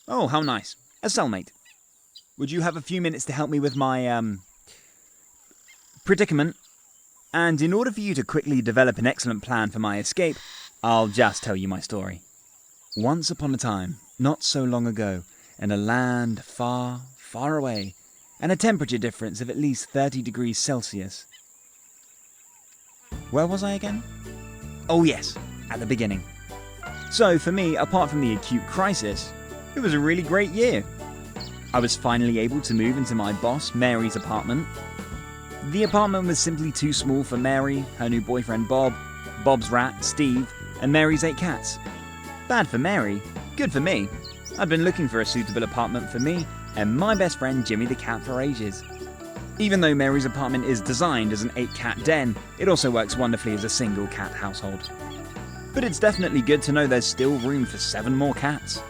Oh, how nice. A cellmate. Would you have a few minutes to help me with my, predicament? And in order for you to quickly develop an excellent plan for my escape, I'll just tell you my story. Once upon a time, not so long ago, in a land far, far away, and a temperature difference of at least 30 degrees Celsius. Where was I again? Oh yes, at the beginning. So for me, apart from the acute crisis, it was a really great year. I was finally able to move into my boss, Mary's apartment. The apartment was simply too small for Mary, her new boyfriend Bob, Bob's rat, Steve, and Mary's 8 cats. Bad for Mary, good for me. I'd been looking for a suitable apartment for me and my best friend Jimmy the cat for ages. Even though Mary's apartment is designed as an 8-cat den, it also works wonderfully as a single cat household. But it's definitely good to know there's still room for 7 more cats.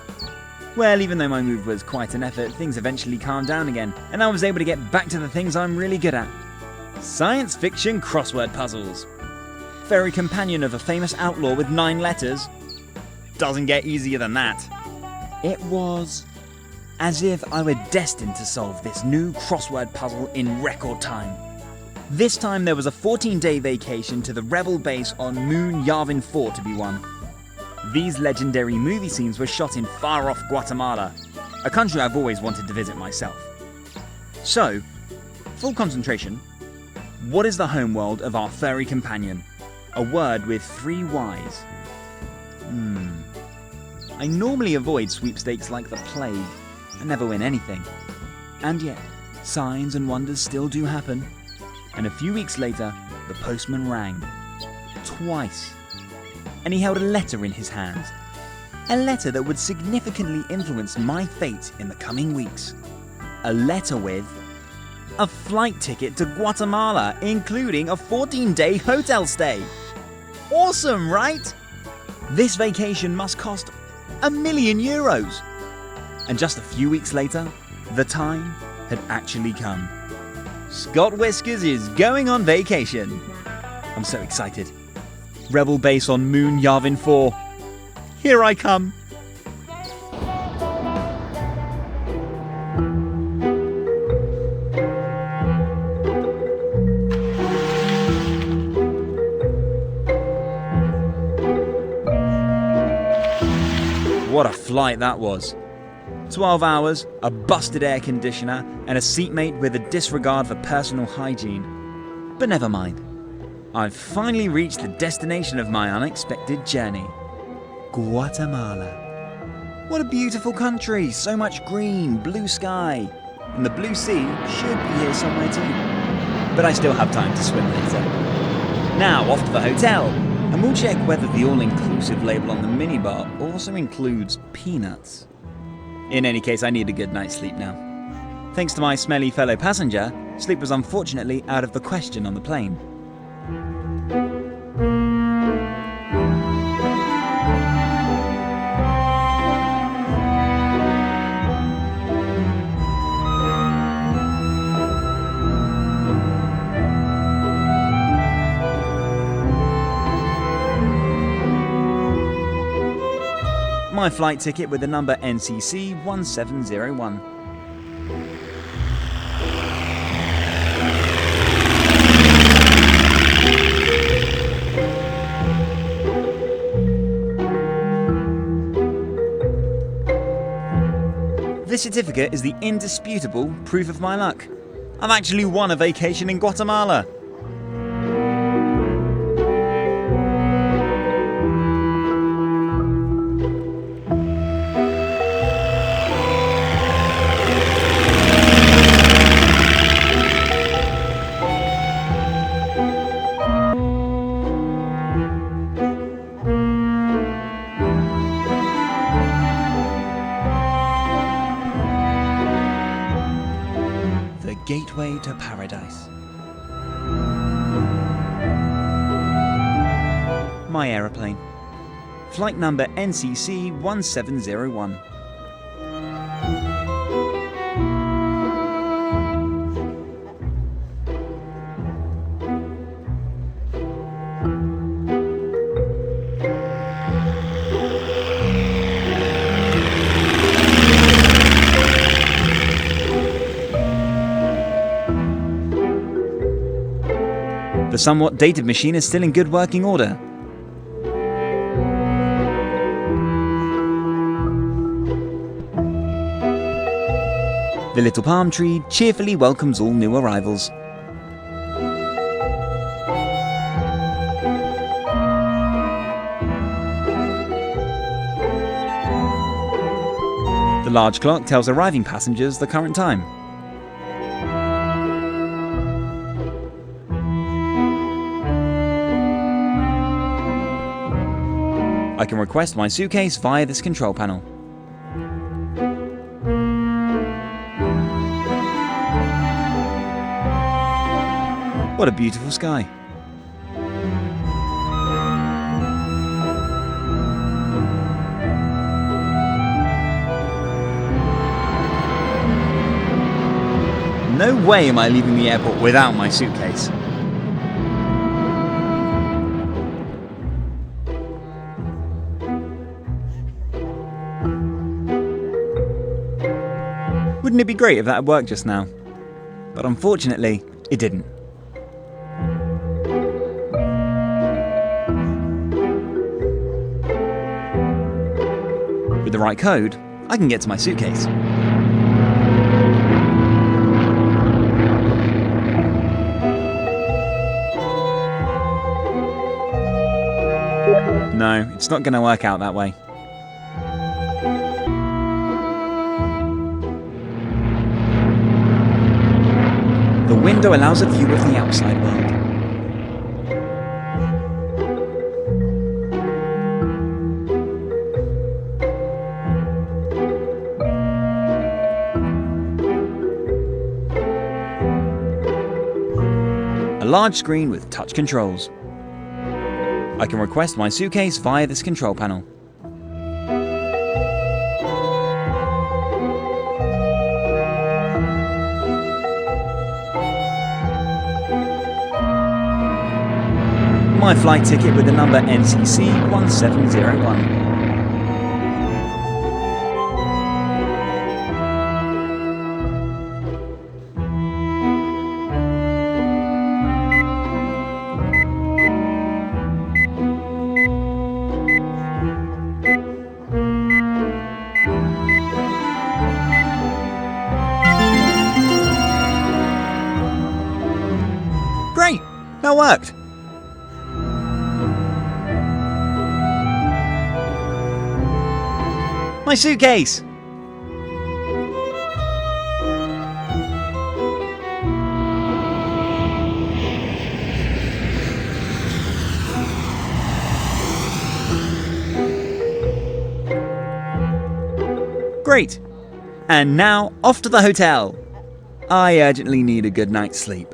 Well, even though my move was quite an effort, things eventually calmed down again, and I was able to get back to the things I'm really good at. Science fiction crossword puzzles. Fairy companion of a famous outlaw with 9 letters. Doesn't get easier than that. It was as if I were destined to solve this new crossword puzzle in record time. This time there was a 14-day vacation to the rebel base on Moon Yavin 4 to be won. These legendary movie scenes were shot in far-off Guatemala, a country I've always wanted to visit myself. So, full concentration, what is the homeworld of our furry companion? A word with 3 Ys. I normally avoid sweepstakes like the plague. I never win anything. And yet, signs and wonders still do happen. And a few weeks later, the postman rang. Twice. And he held a letter in his hands. A letter that would significantly influence my fate in the coming weeks. A letter with a flight ticket to Guatemala, including a 14-day hotel stay. Awesome, right? This vacation must cost €1 million. And just a few weeks later, the time had actually come. Scott Whiskers is going on vacation. I'm so excited. Rebel base on Moon Yavin 4. Here I come. What a flight that was. 12 hours, a busted air conditioner, and a seatmate with a disregard for personal hygiene. But never mind. I've finally reached the destination of my unexpected journey. Guatemala. What a beautiful country, so much green, blue sky. And the blue sea should be here somewhere too. But I still have time to swim later. Now off to the hotel, and we'll check whether the all-inclusive label on the minibar also includes peanuts. In any case, I need a good night's sleep now. Thanks to my smelly fellow passenger, sleep was unfortunately out of the question on the plane. My flight ticket with the number NCC 1701. This certificate is the indisputable proof of my luck. I've actually won a vacation in Guatemala. Gateway to paradise. My aeroplane. Flight number NCC 1701. The somewhat dated machine is still in good working order. The little palm tree cheerfully welcomes all new arrivals. The large clock tells arriving passengers the current time. I can request my suitcase via this control panel. What a beautiful sky. No way am I leaving the airport without my suitcase. Wouldn't it be great if that had worked just now? But unfortunately, it didn't. With the right code, I can get to my suitcase. No, it's not going to work out that way. The window allows a view of the outside world. A large screen with touch controls. I can request my suitcase via this control panel. My flight ticket with the number NCC 1701. Great! That worked! My suitcase! Great! And now, off to the hotel! I urgently need a good night's sleep.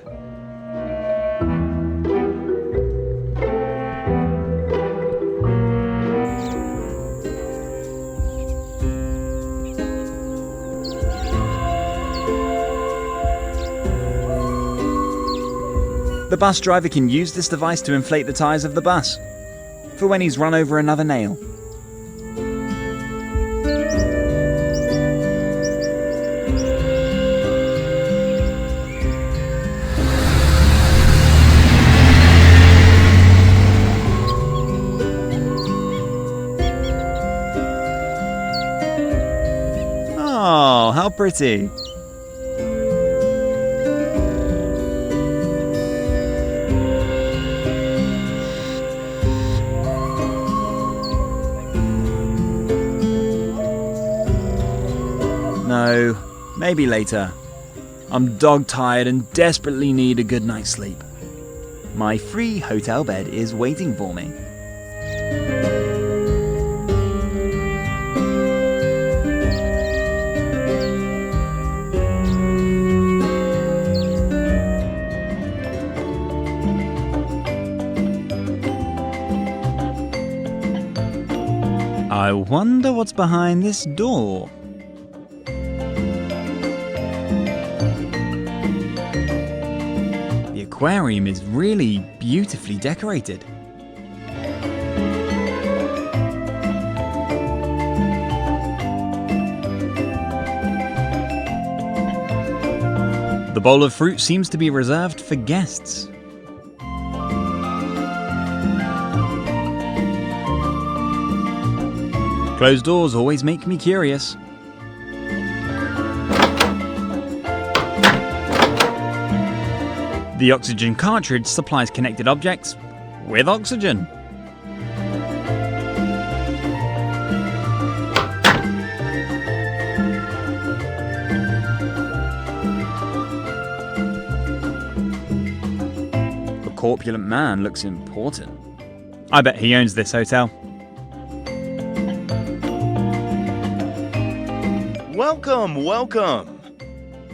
The bus driver can use this device to inflate the tyres of the bus, for when he's run over another nail. Oh, how pretty! No, maybe later. I'm dog-tired and desperately need a good night's sleep. My free hotel bed is waiting for me. I wonder what's behind this door. The aquarium is really beautifully decorated. The bowl of fruit seems to be reserved for guests. Closed doors always make me curious. The oxygen cartridge supplies connected objects with oxygen. The corpulent man looks important. I bet he owns this hotel. Welcome, welcome!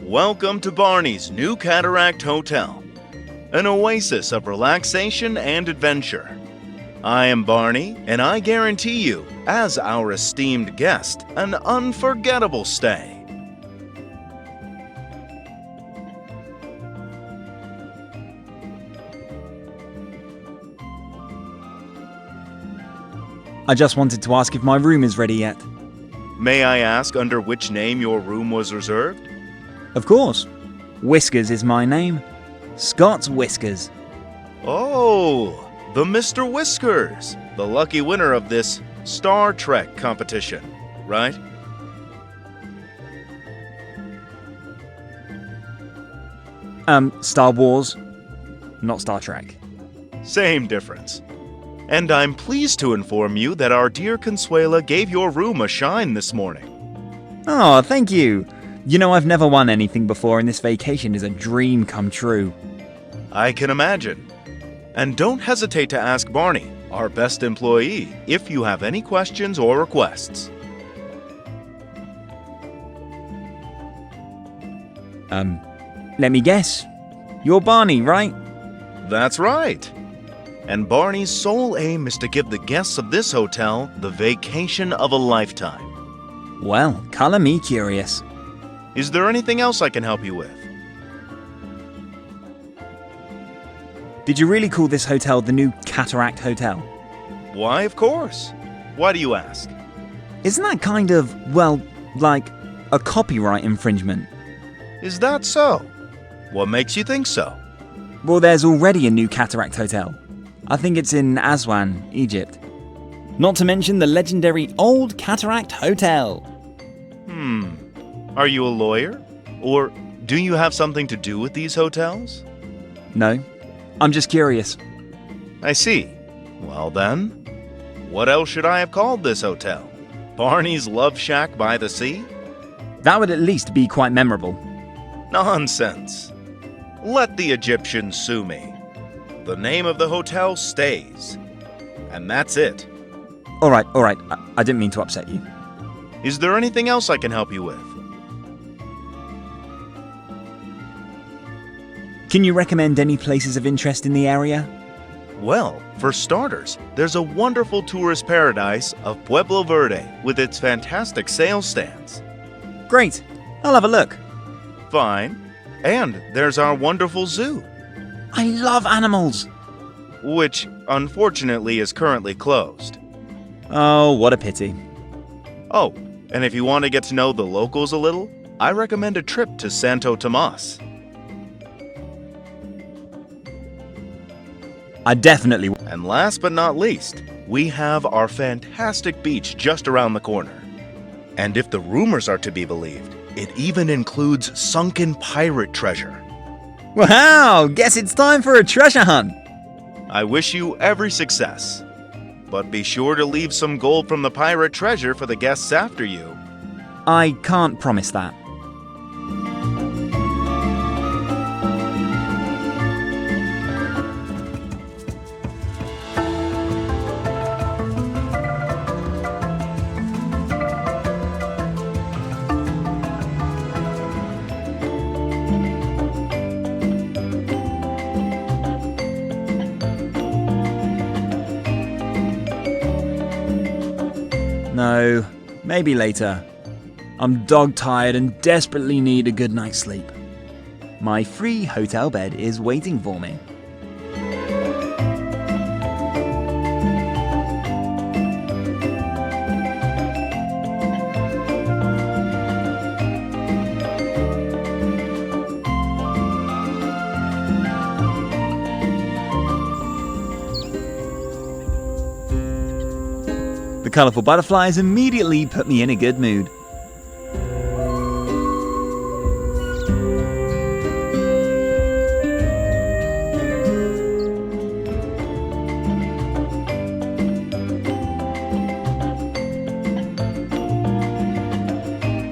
Welcome to Barney's New Cataract Hotel, an oasis of relaxation and adventure. I am Barney, and I guarantee you, as our esteemed guest, an unforgettable stay. I just wanted to ask if my room is ready yet. May I ask under which name your room was reserved? Of course. Whiskers is my name. Scott Whiskers. Oh, the Mr. Whiskers, the lucky winner of this Star Trek competition, right? Star Wars, not Star Trek. Same difference. And I'm pleased to inform you that our dear Consuela gave your room a shine this morning. Oh, thank you. You know, I've never won anything before, and this vacation is a dream come true. I can imagine. And don't hesitate to ask Barney, our best employee, if you have any questions or requests. Let me guess. You're Barney, right? That's right. And Barney's sole aim is to give the guests of this hotel the vacation of a lifetime. Well, color me curious. Is there anything else I can help you with? Did you really call this hotel the New Cataract Hotel? Why, of course. Why do you ask? Isn't that kind of, well, like a copyright infringement? Is that so? What makes you think so? Well, there's already a New Cataract Hotel. I think it's in Aswan, Egypt. Not to mention the legendary Old Cataract Hotel. Are you a lawyer? Or do you have something to do with these hotels? No, I'm just curious. I see. Well then, what else should I have called this hotel? Barney's Love Shack by the Sea? That would at least be quite memorable. Nonsense. Let the Egyptians sue me. The name of the hotel stays. And that's it. All right. I didn't mean to upset you. Is there anything else I can help you with? Can you recommend any places of interest in the area? Well, for starters, there's a wonderful tourist paradise of Pueblo Verde with its fantastic sales stands. Great. I'll have a look. Fine. And there's our wonderful zoo, I love animals. which unfortunately is currently closed. Oh, what a pity. Oh, and if you want to get to know the locals a little, I recommend a trip to Santo Tomas. I definitely will. And last but not least, we have our fantastic beach just around the corner. And if the rumors are to be believed, it even includes sunken pirate treasure. Wow, guess it's time for a treasure hunt. I wish you every success. But be sure to leave some gold from the pirate treasure for the guests after you. I can't promise that. No, maybe later. I'm dog-tired and desperately need a good night's sleep. My free hotel bed is waiting for me. The colourful butterflies immediately put me in a good mood.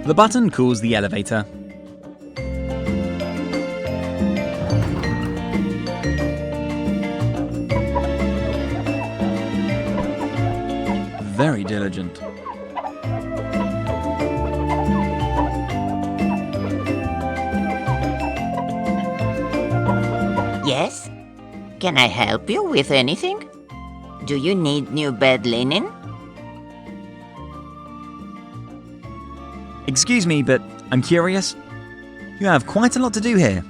The button calls the elevator. Very diligent. Yes? Can I help you with anything? Do you need new bed linen? Excuse me, but I'm curious. You have quite a lot to do here,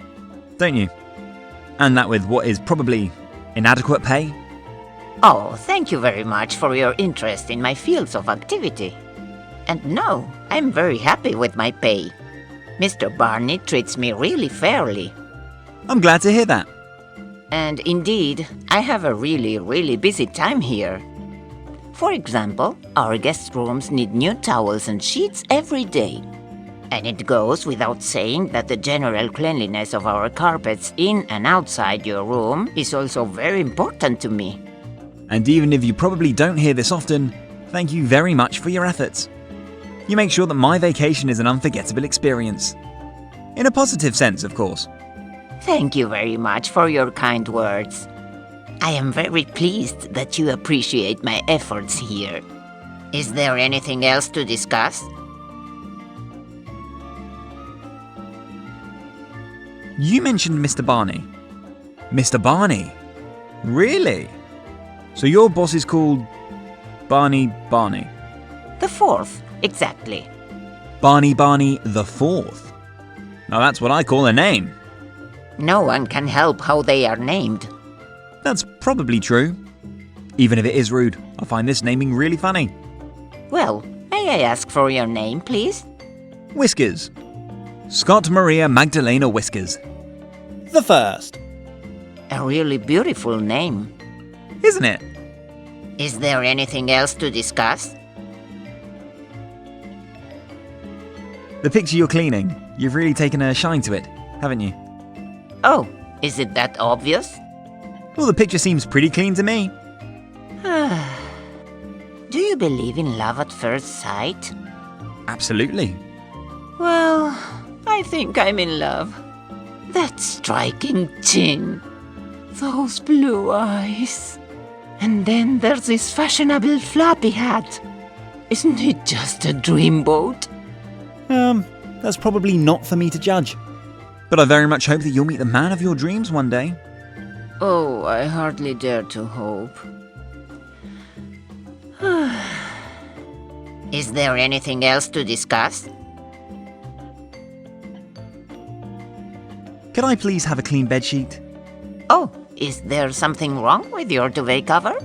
don't you? And that with what is probably inadequate pay? Oh, thank you very much for your interest in my fields of activity. And no, I'm very happy with my pay. Mr. Barney treats me really fairly. I'm glad to hear that. And indeed, I have a really busy time here. For example, our guest rooms need new towels and sheets every day. And it goes without saying that the general cleanliness of our carpets in and outside your room is also very important to me. And even if you probably don't hear this often, thank you very much for your efforts. You make sure that my vacation is an unforgettable experience. In a positive sense, of course. Thank you very much for your kind words. I am very pleased that you appreciate my efforts here. Is there anything else to discuss? You mentioned Mr. Barney. Mr. Barney? Really? So your boss is called Barney. The fourth, exactly. Barney the Fourth. Now that's what I call a name. No one can help how they are named. That's probably true. Even if it is rude, I find this naming really funny. Well, may I ask for your name, please? Whiskers. Scott Maria Magdalena Whiskers. The first. A really beautiful name. Isn't it? Is there anything else to discuss? The picture you're cleaning, you've really taken a shine to it, haven't you? Oh, is it that obvious? Well, the picture seems pretty clean to me. Do you believe in love at first sight? Absolutely. Well, I think I'm in love. That striking chin. Those blue eyes. And then there's this fashionable floppy hat. Isn't it just a dreamboat? That's probably not for me to judge. But I very much hope that you'll meet the man of your dreams one day. Oh, I hardly dare to hope. Is there anything else to discuss? Could I please have a clean bedsheet? Oh, is there something wrong with your duvet cover?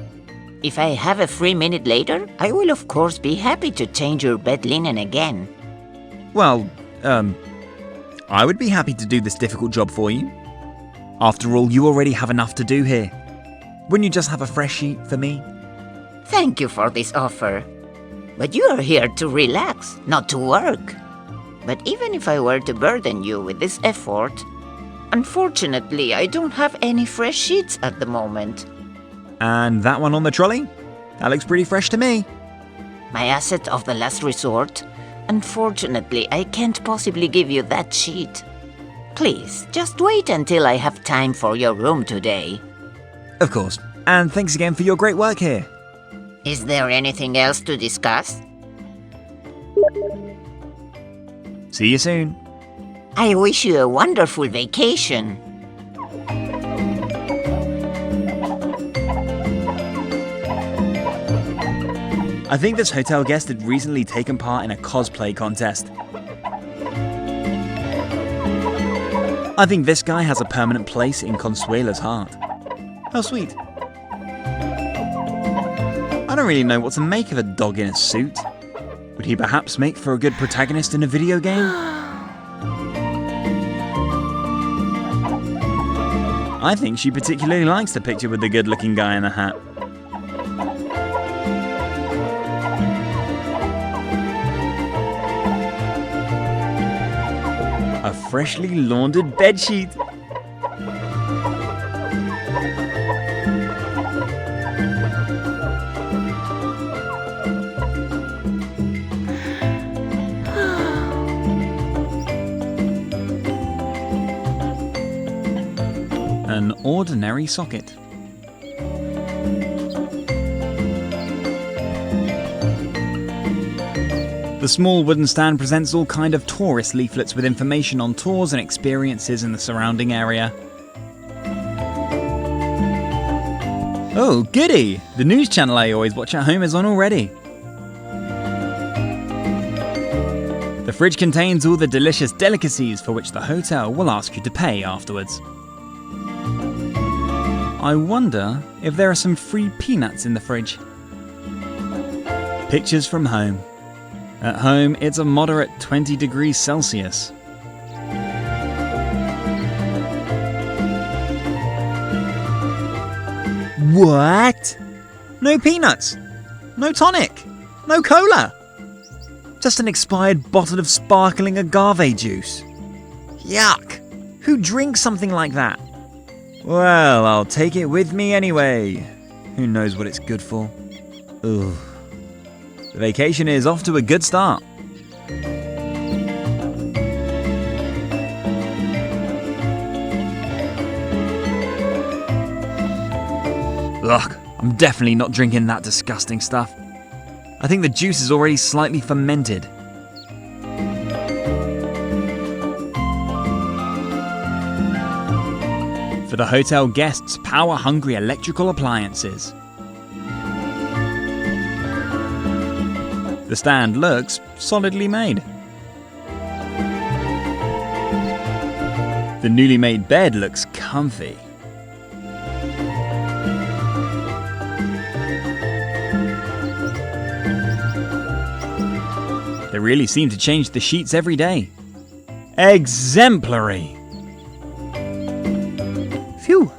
If I have a free minute later, I will of course be happy to change your bed linen again. Well, I would be happy to do this difficult job for you. After all, you already have enough to do here. Wouldn't you just have a fresh sheet for me? Thank you for this offer. But you are here to relax, not to work. But even if I were to burden you with this effort, unfortunately, I don't have any fresh sheets at the moment. And that one on the trolley? That looks pretty fresh to me. My asset of the last resort. Unfortunately, I can't possibly give you that sheet. Please, just wait until I have time for your room today. Of course. And thanks again for your great work here. Is there anything else to discuss? See you soon. I wish you a wonderful vacation. I think this hotel guest had recently taken part in a cosplay contest. I think this guy has a permanent place in Consuela's heart. How sweet. I don't really know what to make of a dog in a suit. Would he perhaps make for a good protagonist in a video game? I think she particularly likes the picture with the good-looking guy in a hat. freshly laundered bedsheet. An ordinary socket. The small wooden stand presents all kind of tourist leaflets with information on tours and experiences in the surrounding area. Oh, goody! The news channel I always watch at home is on already. The fridge contains all the delicious delicacies for which the hotel will ask you to pay afterwards. I wonder if there are some free peanuts in the fridge. Pictures from home. At home, it's a moderate 20 degrees Celsius. What? No peanuts? No tonic? No cola? Just an expired bottle of sparkling agave juice. Yuck! Who drinks something like that? Well, I'll take it with me anyway. Who knows what it's good for? Ugh. The vacation is off to a good start. Ugh, I'm definitely not drinking that disgusting stuff. I think the juice is already slightly fermented. For the hotel guests, power-hungry electrical appliances. The stand looks solidly made. The newly made bed looks comfy. They really seem to change the sheets every day. Exemplary! Phew,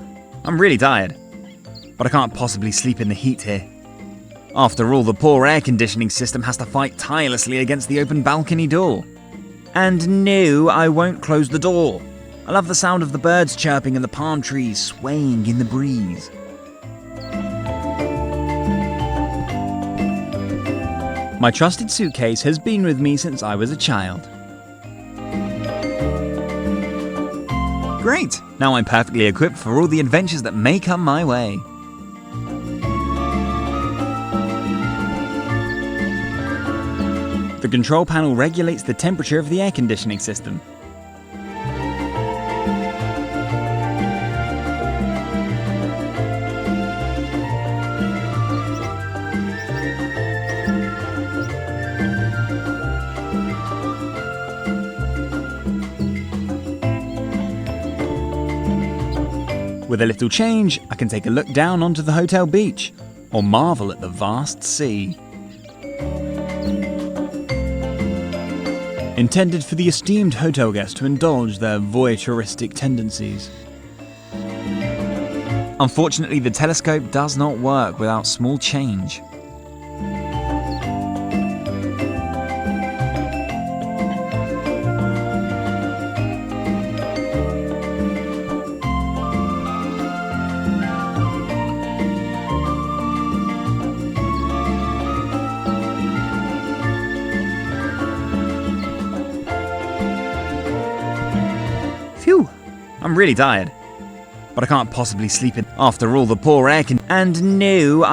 I'm really tired. But I can't possibly sleep in the heat here. After all, the poor air conditioning system has to fight tirelessly against the open balcony door. And no, I won't close the door. I love the sound of the birds chirping and the palm trees swaying in the breeze. My trusted suitcase has been with me since I was a child. Great! Now I'm perfectly equipped for all the adventures that may come my way. The control panel regulates the temperature of the air conditioning system. With a little change, I can take a look down onto the hotel beach, or marvel at the vast sea. Intended for the esteemed hotel guest to indulge their voyeuristic tendencies. Unfortunately, the telescope does not work without small change. Phew, I'm really tired. But I can't possibly sleep in. After all, the poor air can. And no,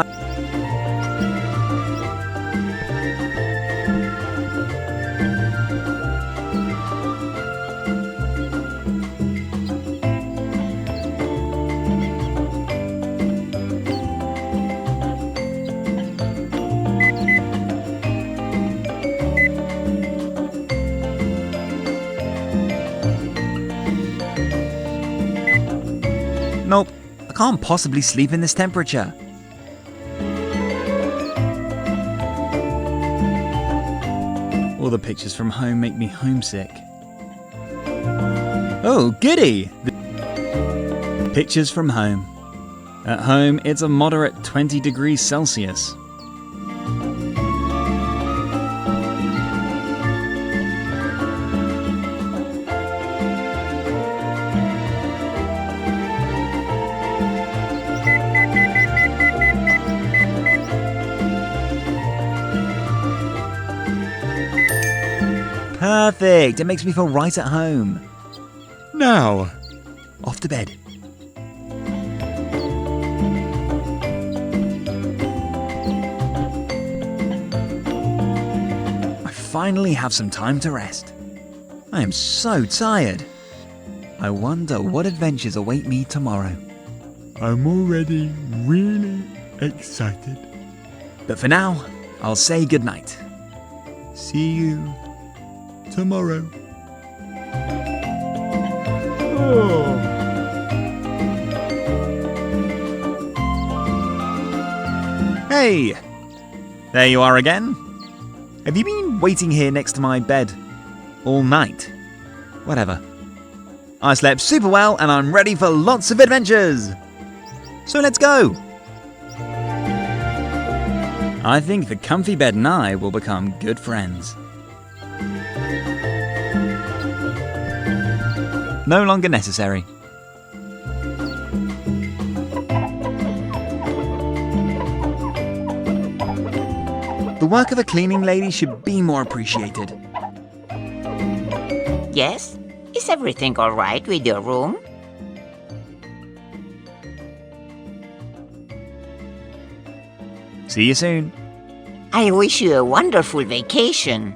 nope, I can't possibly sleep in this temperature. All the pictures from home make me homesick. Oh, goody! Pictures from home. At home, it's a moderate 20 degrees Celsius. perfect. It makes me feel right at home. Now, off to bed. I finally have some time to rest. I am so tired. I wonder what adventures await me tomorrow. I'm already really excited. But for now, I'll say goodnight. See you tomorrow. Hey! There you are again. Have you been waiting here next to my bed all night? Whatever. I slept super well and I'm ready for lots of adventures. So let's go! I think the comfy bed and I will become good friends. No longer necessary. The work of a cleaning lady should be more appreciated. Yes? Is everything all right with your room? See you soon. I wish you a wonderful vacation.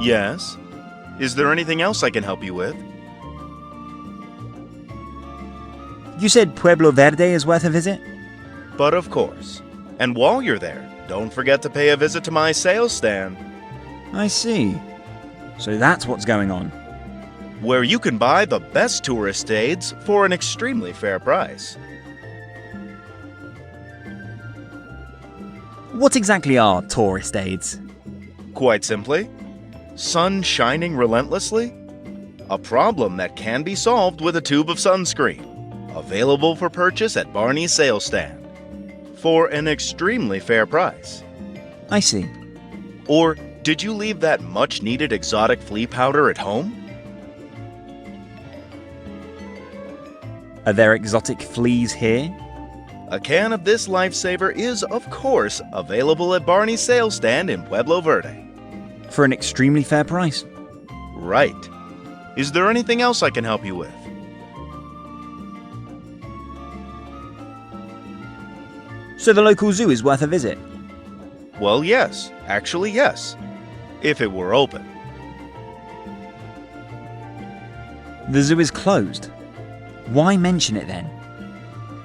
Yes? Is there anything else I can help you with? You said Pueblo Verde is worth a visit? But of course. And while you're there, don't forget to pay a visit to my sales stand, I see. So that's what's going on. where you can buy the best tourist aids for an extremely fair price. What exactly are tourist aids? Quite simply, sun shining relentlessly? A problem that can be solved with a tube of sunscreen. Available for purchase at Barney's sales stand. For an extremely fair price. I see. Or did you leave that much-needed exotic flea powder at home? Are there exotic fleas here? A can of this lifesaver is, of course, available at Barney's sales stand in Pueblo Verde. For an extremely fair price? Right. Is there anything else I can help you with? So the local zoo is worth a visit? Well, yes. Actually, yes. If it were open. The zoo is closed. Why mention it then?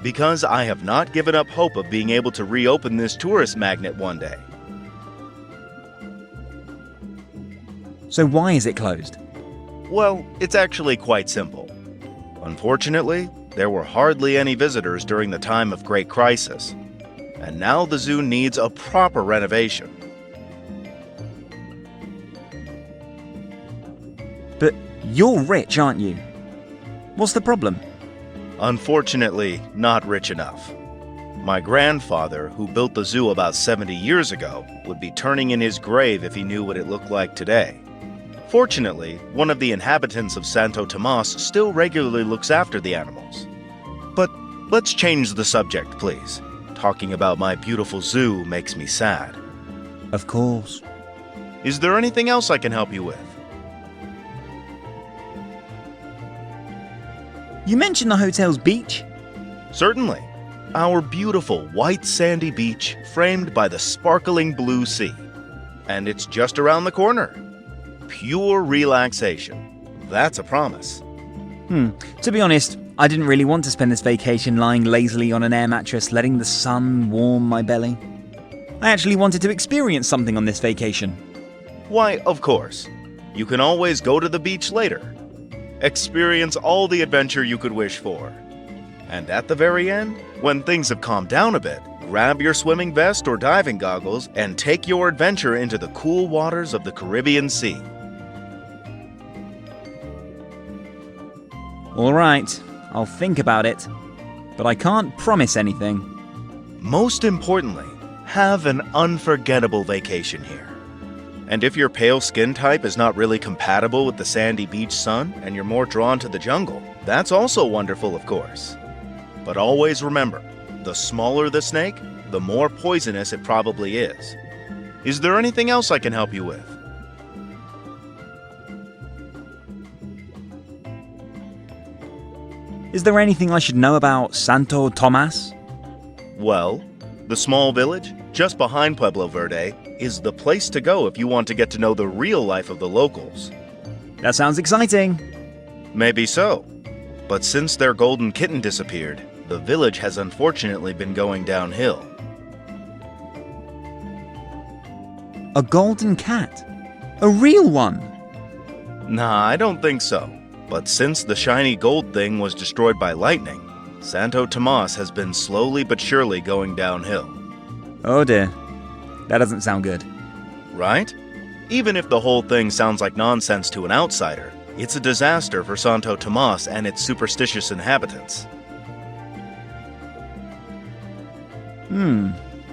Because I have not given up hope of being able to reopen this tourist magnet one day. So why is it closed? Well, it's actually quite simple. Unfortunately, there were hardly any visitors during the time of Great Crisis, and now the zoo needs a proper renovation. But you're rich, aren't you? What's the problem? Unfortunately, not rich enough. My grandfather, who built the zoo about 70 years ago, would be turning in his grave if he knew what it looked like today. Fortunately, one of the inhabitants of Santo Tomas still regularly looks after the animals. But let's change the subject, please. Talking about my beautiful zoo makes me sad. Of course. Is there anything else I can help you with? You mentioned the hotel's beach? Certainly. Our beautiful white sandy beach framed by the sparkling blue sea. And it's just around the corner. Pure relaxation. That's a promise. To be honest, I didn't really want to spend this vacation lying lazily on an air mattress letting the sun warm my belly. I actually wanted to experience something on this vacation. Why, of course. You can always go to the beach later. Experience all the adventure you could wish for. And at the very end, when things have calmed down a bit, grab your swimming vest or diving goggles and take your adventure into the cool waters of the Caribbean Sea. All right, I'll think about it. But I can't promise anything. Most importantly, have an unforgettable vacation here. And if your pale skin type is not really compatible with the sandy beach sun and you're more drawn to the jungle, That's also wonderful, of course. But always remember, the smaller the snake, the more poisonous it probably is. Is there anything else I can help you with? Is there anything I should know about Santo Tomas? Well, the small village, just behind Pueblo Verde, is the place to go if you want to get to know the real life of the locals. That sounds exciting. Maybe so. But since their golden kitten disappeared, the village has unfortunately been going downhill. A golden cat? A real one? Nah, I don't think so. But since the shiny gold thing was destroyed by lightning, Santo Tomas has been slowly but surely going downhill. Oh dear. That doesn't sound good. Right? Even if the whole thing sounds like nonsense to an outsider, it's a disaster for Santo Tomas and its superstitious inhabitants.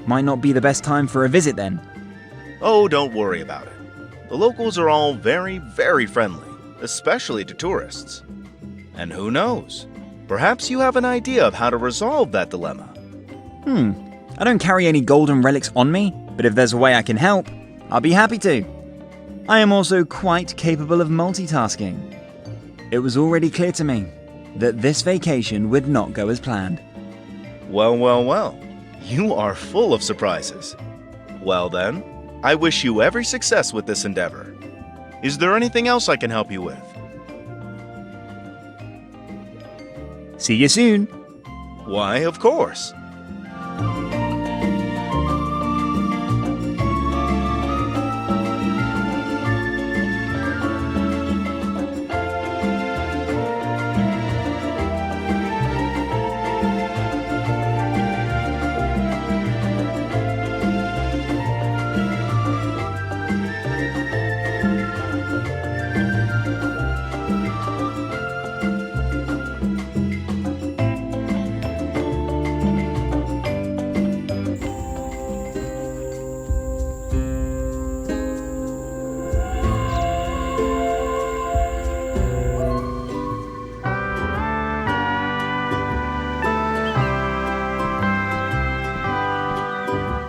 Might not be the best time for a visit then. Oh, don't worry about it. The locals are all very, very friendly, especially to tourists. And who knows? Perhaps you have an idea of how to resolve that dilemma. I don't carry any golden relics on me, but if there's a way I can help, I'll be happy to. I am also quite capable of multitasking. It was already clear to me that this vacation would not go as planned. Well, well, well. You are full of surprises. Well then, I wish you every success with this endeavor. Is there anything else I can help you with? See you soon. Why, of course.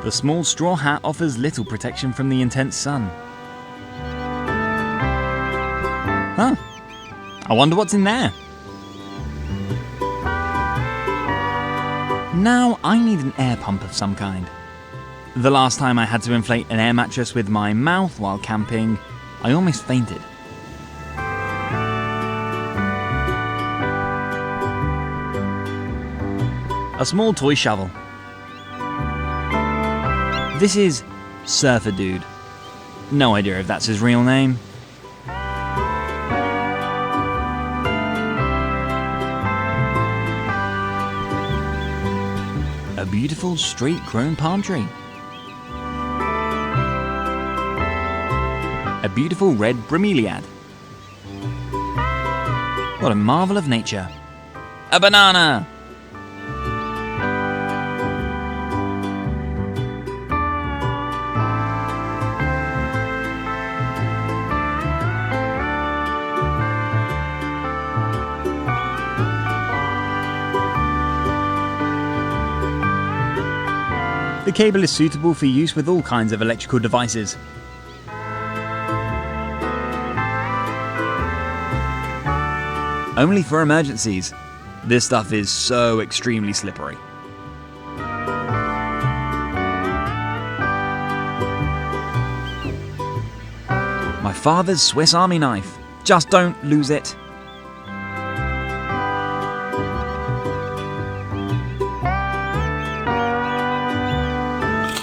The small straw hat offers little protection from the intense sun. Huh. I wonder what's in there. Now I need an air pump of some kind. The last time I had to inflate an air mattress with my mouth while camping, I almost fainted. A small toy shovel. This is Surfer Dude. No idea if that's his real name. A beautiful straight-grown palm tree. A beautiful red bromeliad. What a marvel of nature. A banana! The cable is suitable for use with all kinds of electrical devices. Only for emergencies. This stuff is so extremely slippery. My father's Swiss Army knife. Just don't lose it.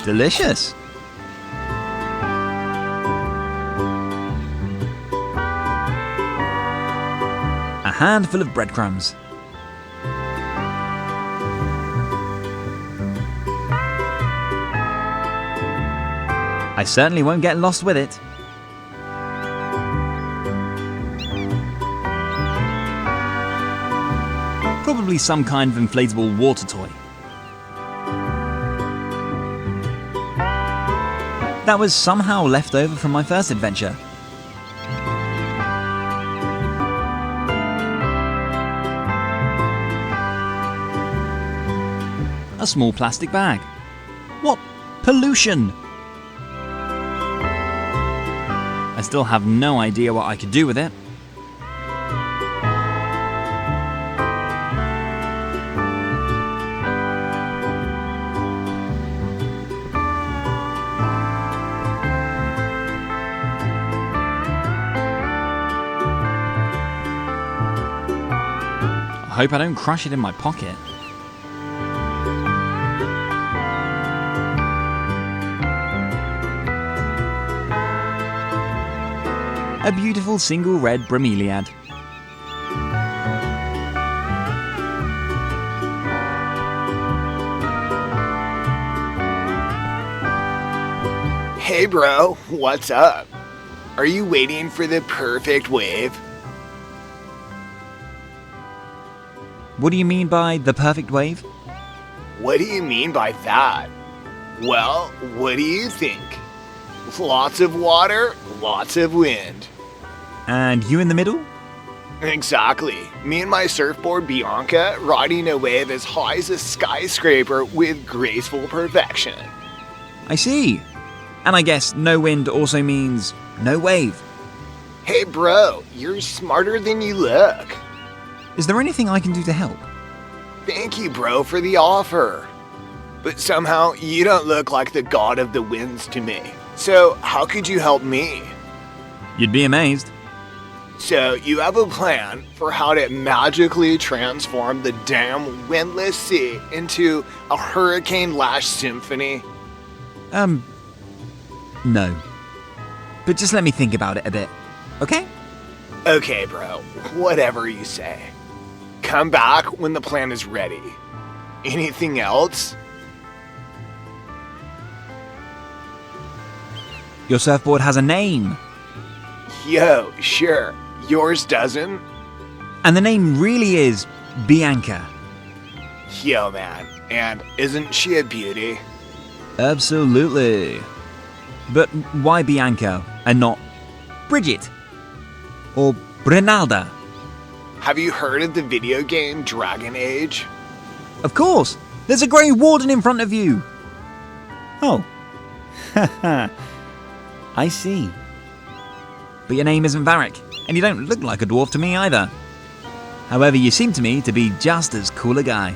Delicious. A handful of breadcrumbs. I certainly won't get lost with it. Probably some kind of inflatable water toy. That was somehow left over from my first adventure. A small plastic bag. What pollution! I still have no idea what I could do with it. I hope I don't crush it in my pocket. A beautiful single red bromeliad. Hey bro, what's up? Are you waiting for the perfect wave? What do you mean by the perfect wave? What do you mean by that? Well, what do you think? Lots of water, lots of wind. And you in the middle? Exactly. Me and my surfboard Bianca riding a wave as high as a skyscraper with graceful perfection. I see. And I guess no wind also means no wave. Hey bro, you're smarter than you look. Is there anything I can do to help? Thank you bro for the offer. But somehow you don't look like the god of the winds to me. So how could you help me? You'd be amazed. So you have a plan for how to magically transform the damn windless sea into a hurricane-lashed symphony? No. But just let me think about it a bit, okay? Okay, bro. Whatever you say. Come back when the plan is ready. Anything else? Your surfboard has a name. Yo, sure. Yours doesn't? And the name really is Bianca. Yo, man. And isn't she a beauty? Absolutely. But why Bianca and not Bridget? Or Brinalda? Have you heard of the video game Dragon Age? Of course! There's a grey warden in front of you! Oh. Haha. I see. But your name isn't Varric, and you don't look like a dwarf to me either. However, you seem to me to be just as cool a guy.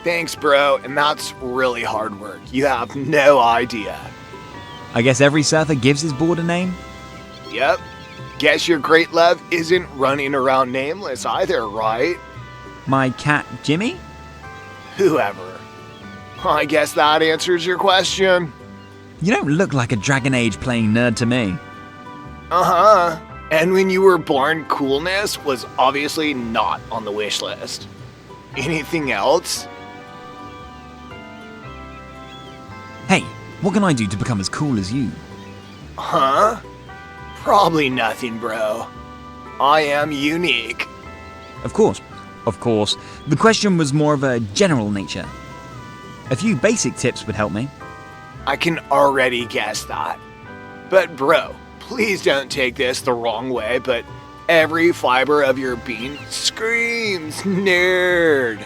Thanks, bro, and that's really hard work. You have no idea. I guess every surfer gives his board a name? Yep. Guess your great love isn't running around nameless either, right? My cat Jimmy? Whoever. I guess that answers your question. You don't look like a Dragon Age playing nerd to me. Uh-huh. And when you were born, coolness was obviously not on the wish list. Anything else? Hey, what can I do to become as cool as you? Huh? Probably nothing, bro. I am unique. Of course. The question was more of a general nature. A few basic tips would help me. I can already guess that. But bro, please don't take this the wrong way, but every fiber of your being screams nerd.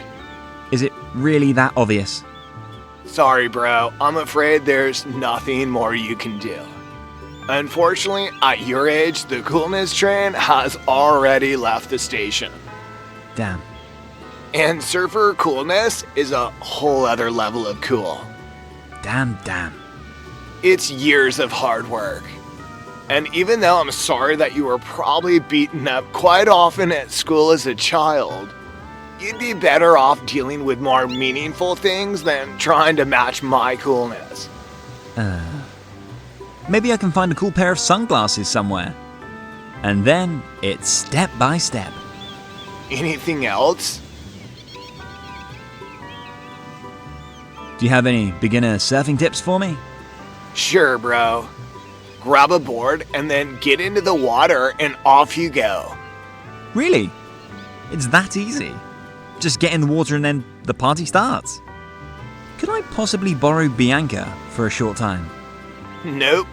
Is it really that obvious? Sorry, bro. I'm afraid there's nothing more you can do. Unfortunately, at your age, the coolness train has already left the station. Damn. And surfer coolness is a whole other level of cool. Damn. It's years of hard work. And even though I'm sorry that you were probably beaten up quite often at school as a child, you'd be better off dealing with more meaningful things than trying to match my coolness. Maybe I can find a cool pair of sunglasses somewhere. And then it's step by step. Anything else? Do you have any beginner surfing tips for me? Sure, bro. Grab a board and then get into the water and off you go. Really? It's that easy. Just get in the water and then the party starts. Could I possibly borrow Bianca for a short time? Nope.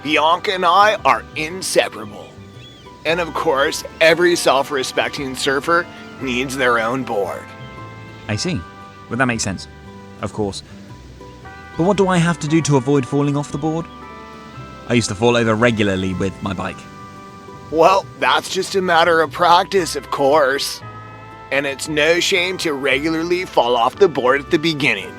Bianca and I are inseparable. And of course, every self-respecting surfer needs their own board. I see. Well, that makes sense. of course. But what do I have to do to avoid falling off the board? I used to fall over regularly with my bike. Well, that's just a matter of practice, of course. And it's no shame to regularly fall off the board at the beginning.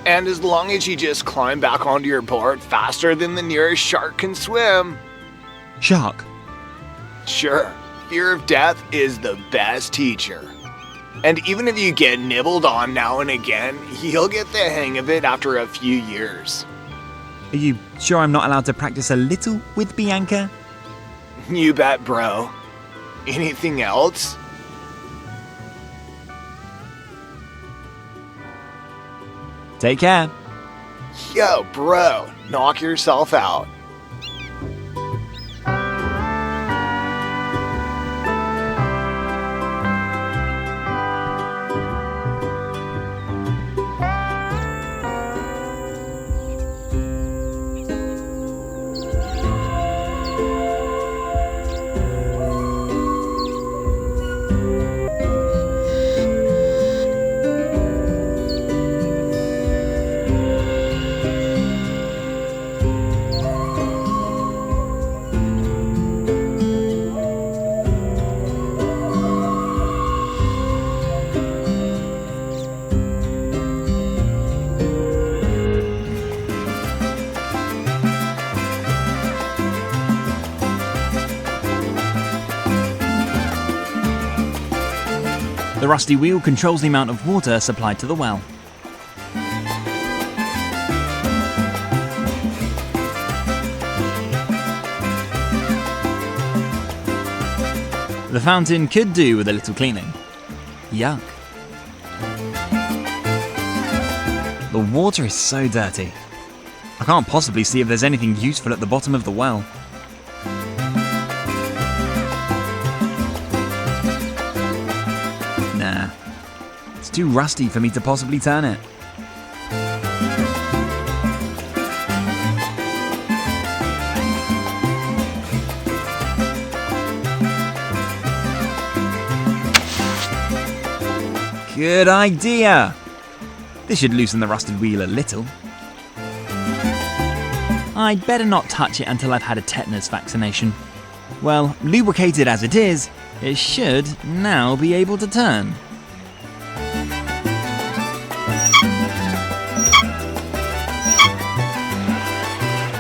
And as long as you just climb back onto your board faster than the nearest shark can swim. Shark? Sure, fear of death is the best teacher. And even if you get nibbled on now and again, you'll get the hang of it after a few years. Are you sure I'm not allowed to practice a little with Bianca? You bet, bro. Anything else? Take care. Yo, bro, knock yourself out. The rusty wheel controls the amount of water supplied to the well. The fountain could do with a little cleaning. Yuck. The water is so dirty. I can't possibly see if there's anything useful at the bottom of the well. Nah, it's too rusty for me to possibly turn it. Good idea! This should loosen the rusted wheel a little. I'd better not touch it until I've had a tetanus vaccination. Well, lubricated as it is, it should now be able to turn.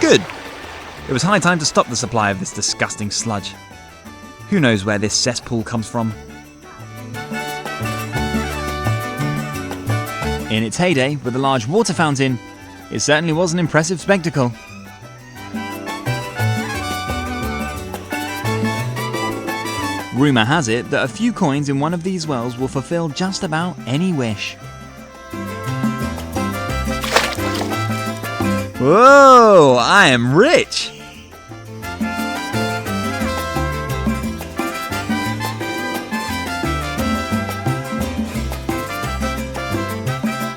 Good! It was high time to stop the supply of this disgusting sludge. Who knows where this cesspool comes from? In its heyday, with a large water fountain, it certainly was an impressive spectacle. Rumour has it that a few coins in one of these wells will fulfill just about any wish. Whoa! I am rich!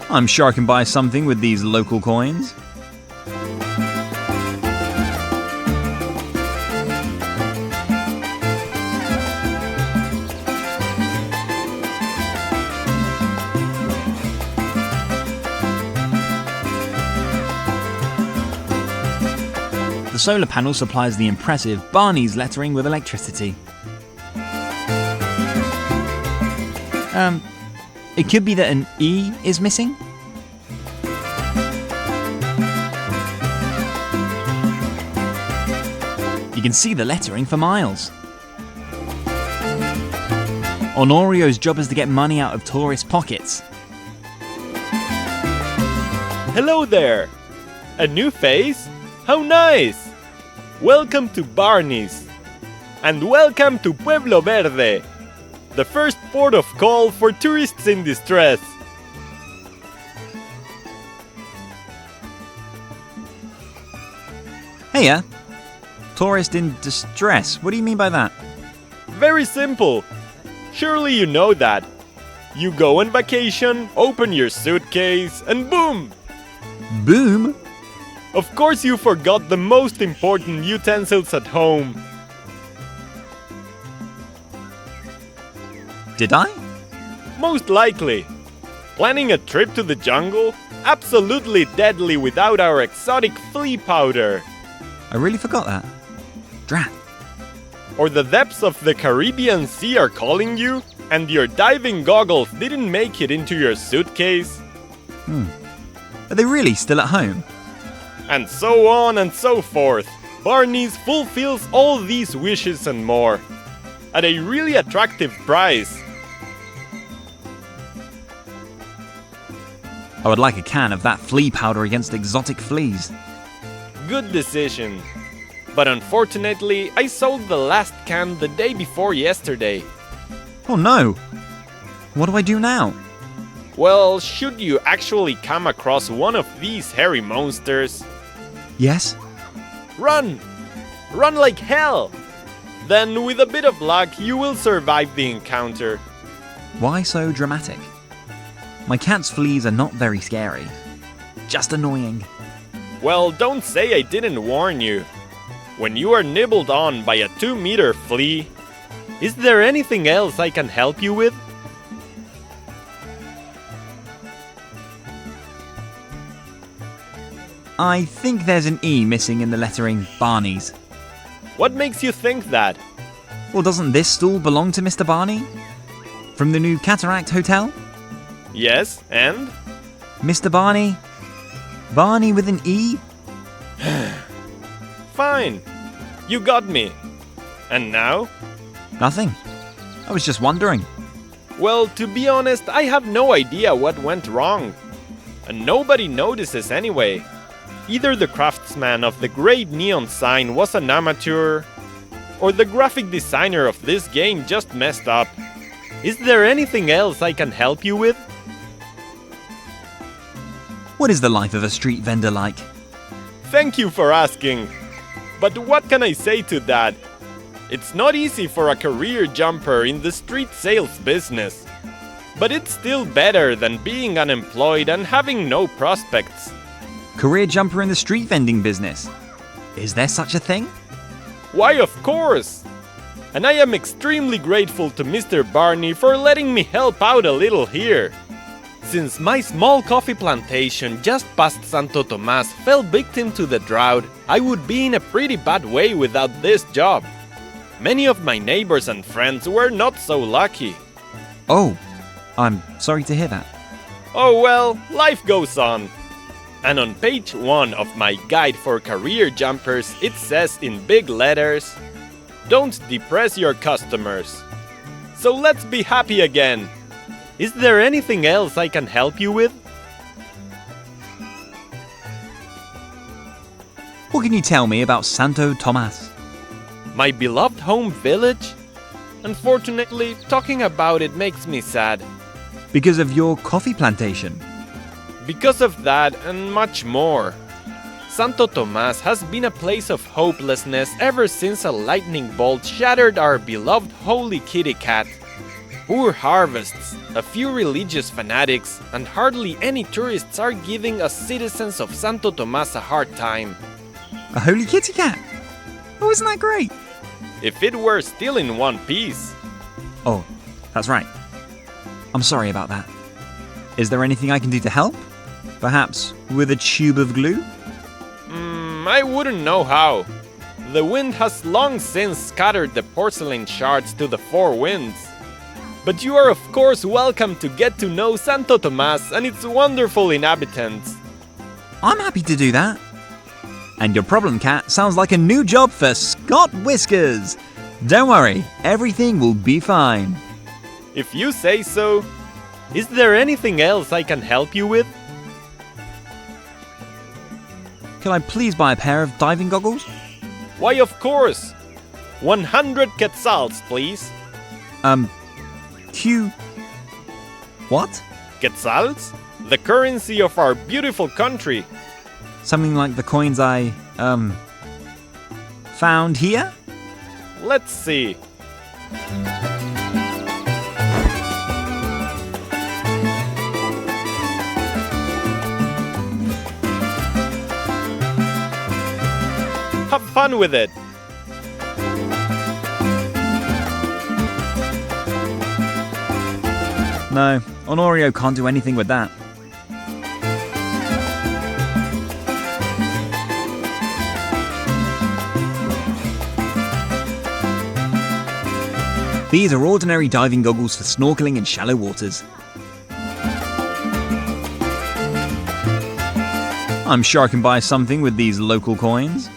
I'm sure I can buy something with these local coins. The solar panel supplies the impressive Barney's lettering with electricity. It could be that an E is missing? You can see the lettering for miles. Honorio's job is to get money out of tourist pockets. Hello there! A new face? How nice! Welcome to Barney's. And welcome to Pueblo Verde, the first port of call for tourists in distress. Hey, tourist in distress. What do you mean by that? Very simple. Surely you know that. You go on vacation, open your suitcase, and boom! Boom? Of course you forgot the most important utensils at home. Did I? Most likely. Planning a trip to the jungle? Absolutely deadly without our exotic flea powder. I really forgot that. Drat. Or the depths of the Caribbean Sea are calling you, and your diving goggles didn't make it into your suitcase. Are they really still at home? And so on and so forth. Barney's fulfills all these wishes and more. At a really attractive price. I would like a can of that flea powder against exotic fleas. Good decision. But unfortunately, I sold the last can the day before yesterday. Oh no! What do I do now? Well, should you actually come across one of these hairy monsters, Yes? run! Run like hell! Then, with a bit of luck, you will survive the encounter. Why so dramatic? My cat's fleas are not very scary. Just annoying. Well, don't say I didn't warn you. When you are nibbled on by a 2-meter flea, is there anything else I can help you with? I think there's an E missing in the lettering Barney's. What makes you think that? Well, doesn't this stall belong to Mr. Barney? From the new Cataract Hotel? Yes, and? Mr. Barney? Barney with an E? Fine. You got me. And now? Nothing. I was just wondering. Well, to be honest, I have no idea what went wrong. And nobody notices anyway. Either the craftsman of the great neon sign was an amateur, or the graphic designer of this game just messed up. Is there anything else I can help you with? What is the life of a street vendor like? Thank you for asking. But what can I say to that? It's not easy for a career jumper in the street sales business. But it's still better than being unemployed and having no prospects. Career jumper in the street vending business. Is there such a thing? Why, of course! And I am extremely grateful to Mr. Barney for letting me help out a little here. Since my small coffee plantation just past Santo Tomas fell victim to the drought, I would be in a pretty bad way without this job. Many of my neighbors and friends were not so lucky. Oh, I'm sorry to hear that. Oh well, life goes on. And on page 1 of my guide for career jumpers, it says in big letters, "Don't depress your customers." So let's be happy again. Is there anything else I can help you with? What can you tell me about Santo Tomas? My beloved home village? Unfortunately, talking about it makes me sad. Because of your coffee plantation. Because of that and much more. Santo Tomas has been a place of hopelessness ever since a lightning bolt shattered our beloved holy kitty cat. Poor harvests, a few religious fanatics, and hardly any tourists are giving us citizens of Santo Tomas a hard time. A holy kitty cat? Oh, isn't that great? If it were still in one piece. Oh, that's right. I'm sorry about that. Is there anything I can do to help? Perhaps with a tube of glue? I wouldn't know how. The wind has long since scattered the porcelain shards to the 4 winds. But you are of course welcome to get to know Santo Tomas and its wonderful inhabitants. I'm happy to do that. And your problem cat sounds like a new job for Scott Whiskers. Don't worry, everything will be fine. If you say so. Is there anything else I can help you with? Can I please buy a pair of diving goggles? Why, of course. 100 quetzals, please. What? Quetzals? The currency of our beautiful country. Something like the coins I, found here? Let's see. Have fun with it. No, Honorio can't do anything with that. These are ordinary diving goggles for snorkeling in shallow waters. I'm sure I can buy something with these local coins.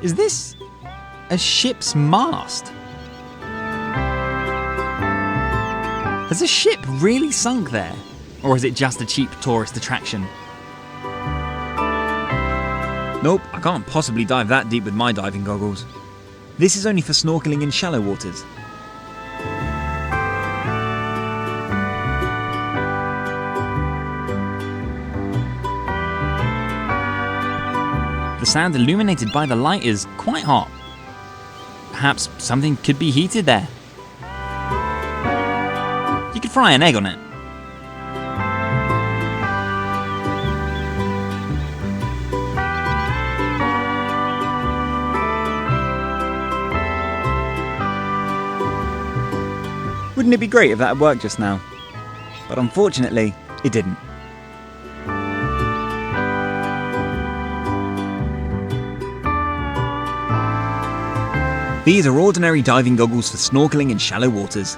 Is this a ship's mast? Has a ship really sunk there? Or is it just a cheap tourist attraction? Nope, I can't possibly dive that deep with my diving goggles. This is only for snorkeling in shallow waters. The sand illuminated by the light is quite hot. Perhaps something could be heated there. You could fry an egg on it. Wouldn't it be great if that had worked just now? But unfortunately, it didn't. These are ordinary diving goggles for snorkeling in shallow waters.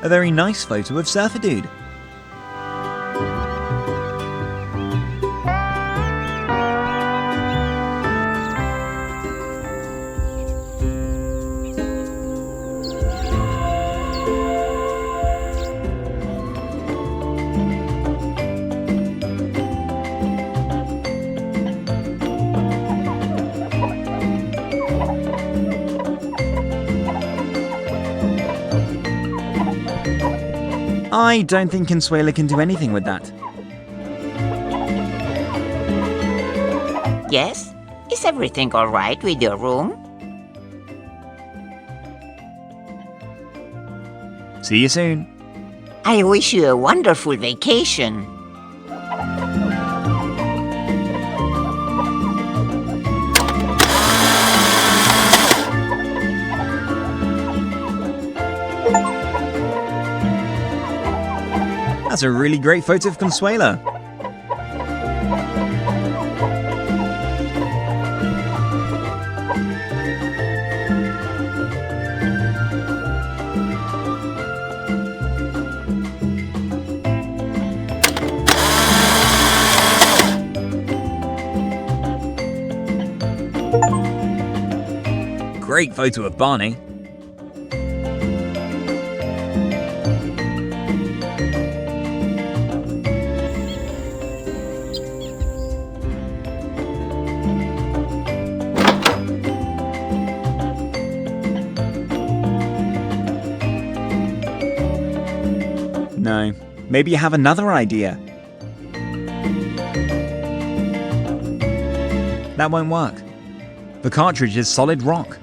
A very nice photo of Surfer Dude. I don't think Consuela can do anything with that. Yes? Is everything all right with your room? See you soon. I wish you a wonderful vacation. That's a really great photo of Consuela. Great photo of Barney. No, maybe you have another idea. That won't work. The cartridge is solid rock.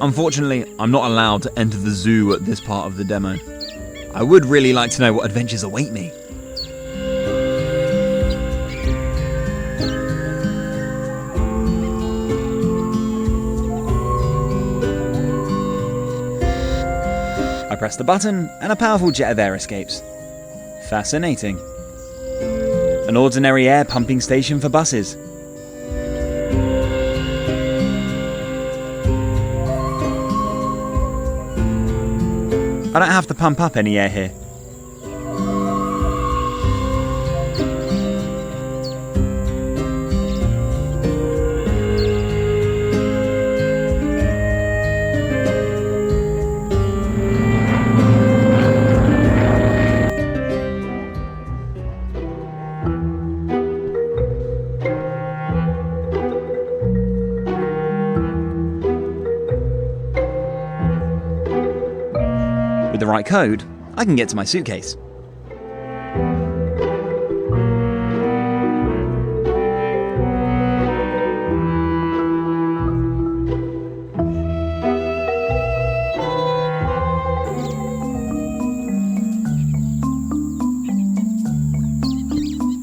Unfortunately, I'm not allowed to enter the zoo at this part of the demo. I would really like to know what adventures await me. I press the button and a powerful jet of air escapes. Fascinating. An ordinary air pumping station for buses. I don't have to pump up any air here. With the right code, I can get to my suitcase.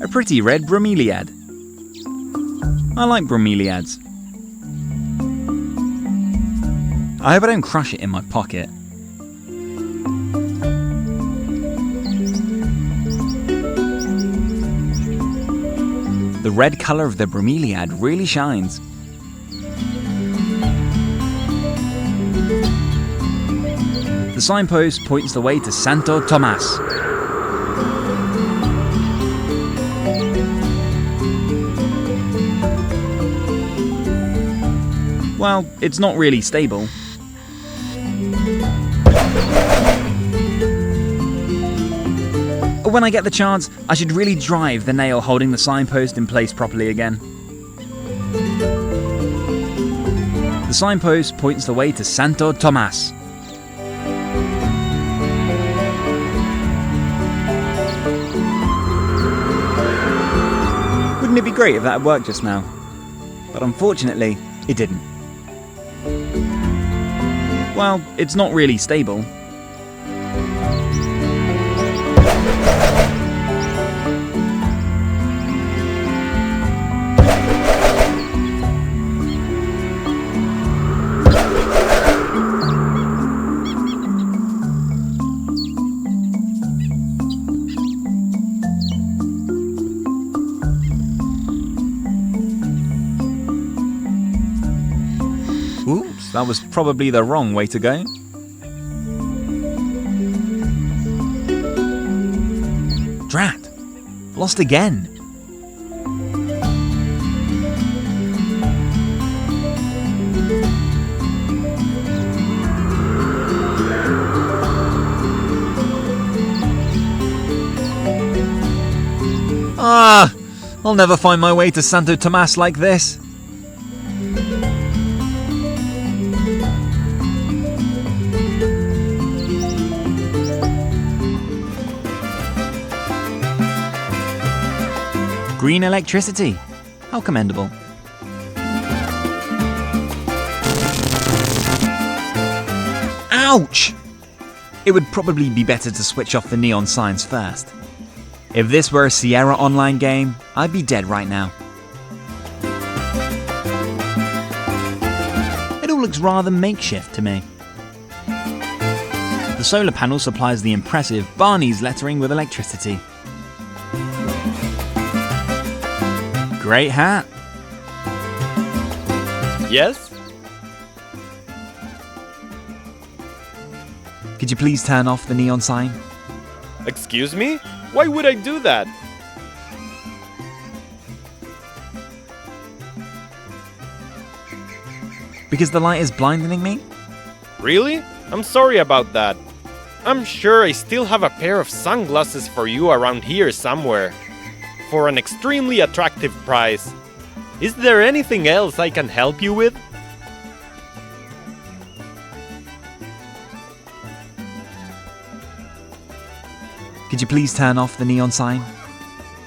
A pretty red bromeliad. I like bromeliads. I hope I don't crush it in my pocket. The red colour of the bromeliad really shines. The signpost points the way to Santo Tomas. Well, it's not really stable. When I get the chance, I should really drive the nail holding the signpost in place properly again. The signpost points the way to Santo Tomas. Wouldn't it be great if that had worked just now? But unfortunately, it didn't. Well, it's not really stable. Oops, that was probably the wrong way to go. Drat! Lost again! Ah! I'll never find my way to Santo Tomas like this. Green electricity. How commendable. Ouch! It would probably be better to switch off the neon signs first. If this were a Sierra Online game, I'd be dead right now. It all looks rather makeshift to me. The solar panel supplies the impressive Barney's lettering with electricity. Great hat. Yes? Could you please turn off the neon sign? Excuse me? Why would I do that? Because the light is blinding me? Really? I'm sorry about that. I'm sure I still have a pair of sunglasses for you around here somewhere. For an extremely attractive price. Is there anything else I can help you with? Could you please turn off the neon sign?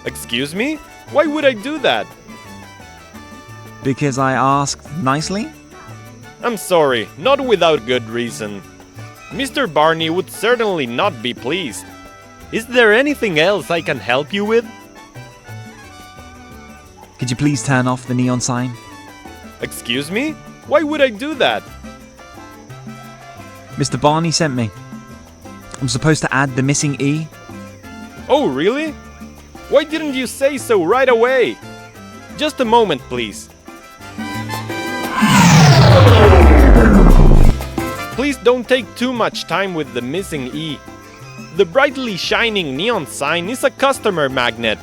Excuse me? Why would I do that? Because I asked nicely? I'm sorry, not without good reason. Mr. Barney would certainly not be pleased. Is there anything else I can help you with? Could you please turn off the neon sign? Excuse me? Why would I do that? Mr. Barney sent me. I'm supposed to add the missing E. Oh, really? Why didn't you say so right away? Just a moment, please. Please don't take too much time with the missing E. The brightly shining neon sign is a customer magnet.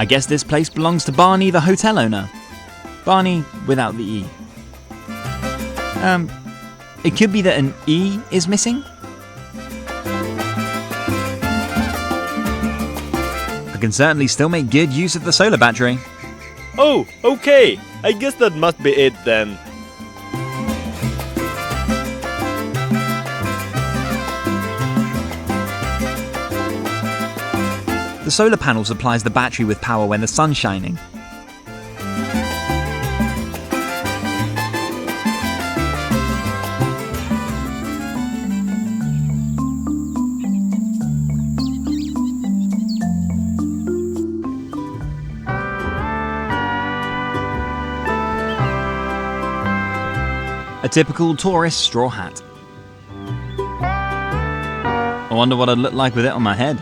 I guess this place belongs to Barney, the hotel owner. Barney without the E. It could be that an E is missing? I can certainly still make good use of the solar battery. Oh, okay. I guess that must be it then. The solar panel supplies the battery with power when the sun's shining. A typical tourist straw hat. I wonder what I'd look like with it on my head.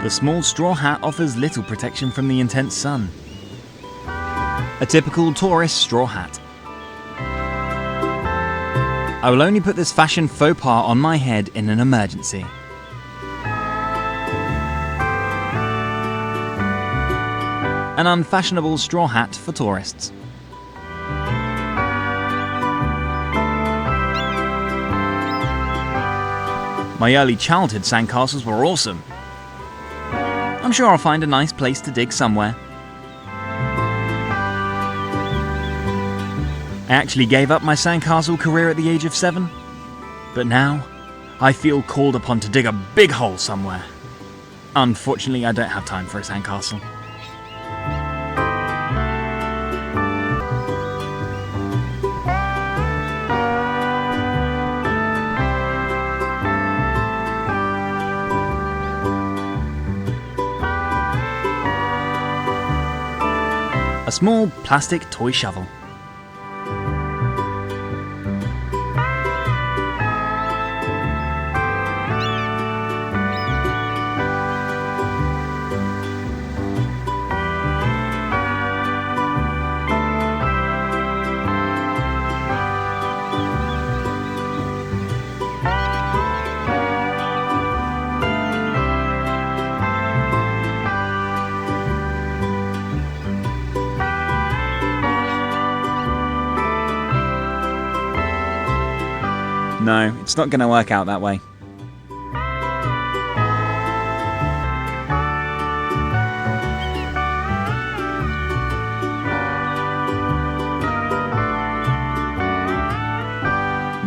The small straw hat offers little protection from the intense sun. A typical tourist straw hat. I will only put this fashion faux pas on my head in an emergency. An unfashionable straw hat for tourists. My early childhood sandcastles were awesome. I'm sure I'll find a nice place to dig somewhere. I actually gave up my sandcastle career at the age of 7, but now I feel called upon to dig a big hole somewhere. Unfortunately, I don't have time for a sandcastle. A small plastic toy shovel. No, it's not going to work out that way.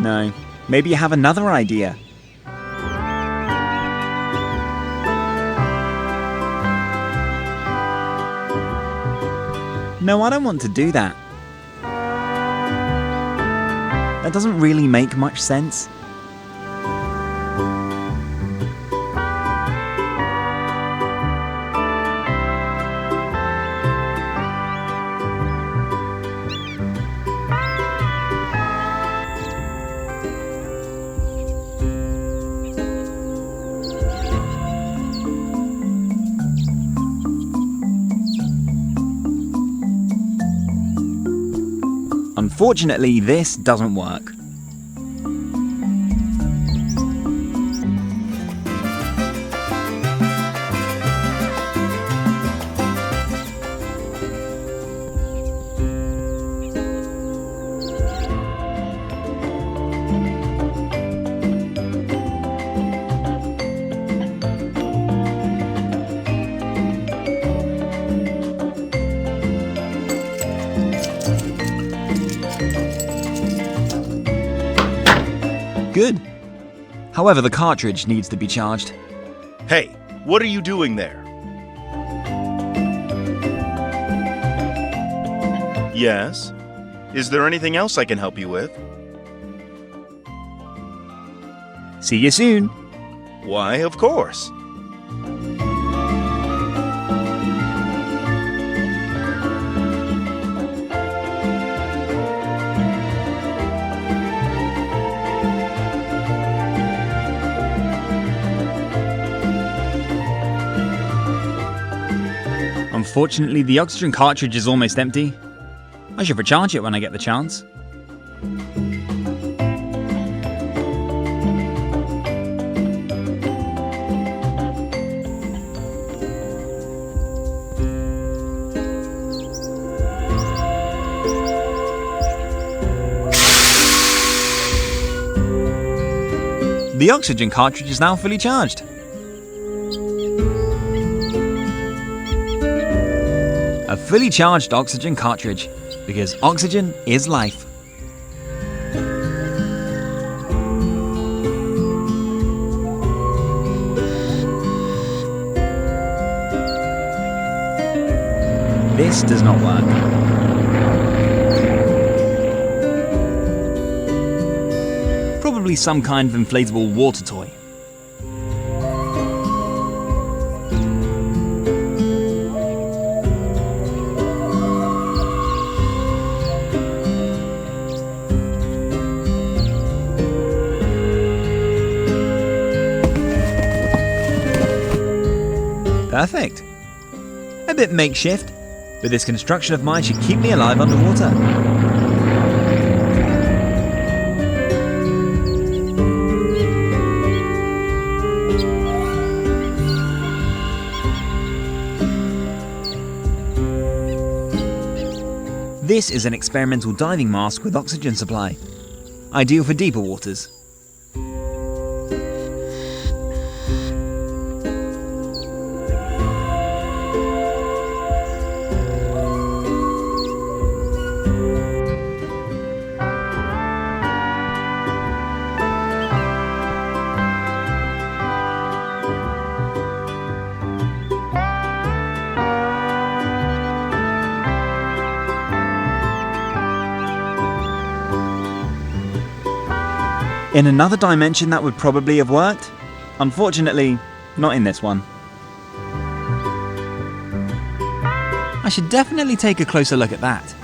No, maybe you have another idea. No, I don't want to do that. That doesn't really make much sense. Unfortunately, this doesn't work. Good. However, the cartridge needs to be charged. Hey, what are you doing there? Yes? Is there anything else I can help you with? See you soon. Why, of course. Unfortunately, the oxygen cartridge is almost empty. I should recharge it when I get the chance. The oxygen cartridge is now fully charged. A fully charged oxygen cartridge, because oxygen is life. This does not work. Probably some kind of inflatable water toy. Perfect. A bit makeshift, but this construction of mine should keep me alive underwater. This is an experimental diving mask with oxygen supply, ideal for deeper waters. In another dimension that would probably have worked. Unfortunately, not in this one. I should definitely take a closer look at that.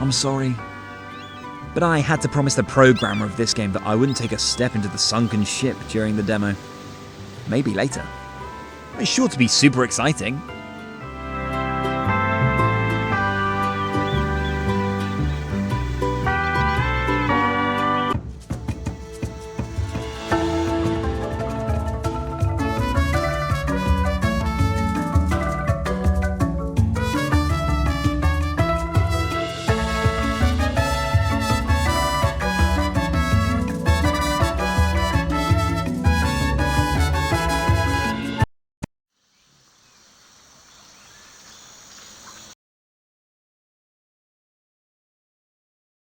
I'm sorry, but I had to promise the programmer of this game that I wouldn't take a step into the sunken ship during the demo. Maybe later. It's sure to be super exciting.